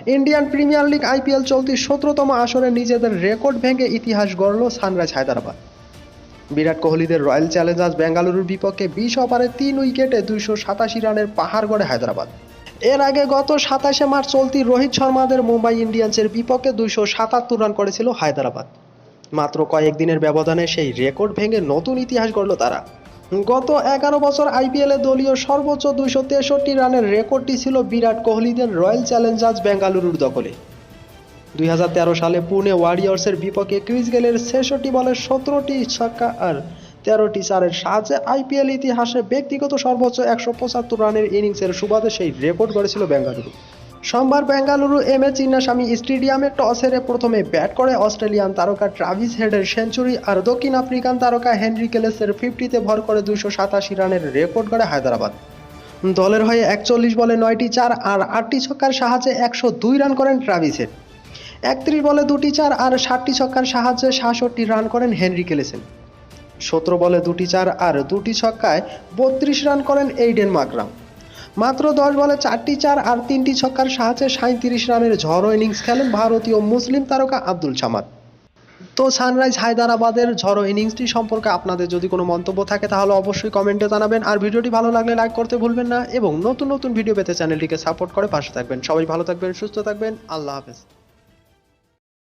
Indian premier league IPL চলতি ১৭তম আসরে নিজেদের রেকর্ড ভেঙে ইতিহাস গড়ল সানরাইজ হায়দ্রাবাদ। বিরাট কোহলিদের রয়্যাল চ্যালেঞ্জার্স বেঙ্গালুরুর বিপক্ষে ২০ ওভারে ৩ উইকেটে ২৮৭ রানের পাহাড় গড়ে হায়দ্রাবাদ। এর আগে গত ২৭শে মার্চ চলতি রোহিত শর্মাদের মুম্বাই ইন্ডিয়ান্সের বিপক্ষে ২৭৭ রান করেছিল হায়দ্রাবাদ। মাত্র কয়েকদিনের ব্যবধানে সেই রেকর্ড ভেঙে নতুন ইতিহাস গড়ল তারা। গত ১১ বছর আইপিএলে দলীয় সর্বোচ্চ ২৬৩ রানের রেকর্ডটি ছিল বিরাট কোহলিদের রয়্যাল চ্যালেঞ্জার্স বেঙ্গালুরুর দখলে। ২০১৩ সালে পুনে ওয়ারিয়র্সের বিপক্ষে ক্রিস গেলের ৬৬ বলে ১৭টি ছক্কা আর ১৩টি চারের সাহায্যে আইপিএল ইতিহাসে ব্যক্তিগত সর্বোচ্চ ১৭৫ রানের ইনিংসের সুবাদে সেই রেকর্ড গড়েছিল বেঙ্গালুরু। সোমবার বেঙ্গালুরু এম এ চিন্নাস্বামী স্টেডিয়ামে টস হেরে প্রথমে ব্যাট করে অস্ট্রেলিয়ান তারকা ট্রাভিস হেডের সেঞ্চুরি আর দক্ষিণ আফ্রিকান তারকা হেনরি কেলেসের 50-তে ভর করে ২৮৭ রানের রেকর্ড গড়ে হায়দ্রাবাদ। দলের হয়ে ৪১ বলে ৯টি চার আর ৮টি ছক্কার সাহায্যে ১০২ রান করেন ট্রাভিস হেড। ৩১ বলে ২টি চার আর ৬০টি ছক্কার সাহায্যে ৬৭ রান করেন হেনরি কেলেসেন। ১৭ বলে ২টি চার আর ২টি ছক্কায় ৩২ রান করেন এইডেন মাকরাম। মাত্র ১০ বলে ৪টি চার আর ৩টি ছক্কার সাহায্যে ৩৭ রানের ঝড়ো ইনিংস খেলেন ভারতীয় মুসলিম তারকা আব্দুল সামাদ। তো সানরাইজ হায়দ্রাবাদের ঝড়ো ইনিংসটি সম্পর্কে আপনাদের যদি কোনো মন্তব্য থাকে তাহলে অবশ্যই কমেন্টে জানাবেন। আর ভিডিওটি ভালো লাগলে লাইক করতে ভুলবেন না এবং নতুন নতুন ভিডিও পেতে চ্যানেলটিকে সাপোর্ট করে পাশে থাকবেন। সবাই ভালো থাকবেন, সুস্থ থাকবেন। আল্লাহ হাফেজ।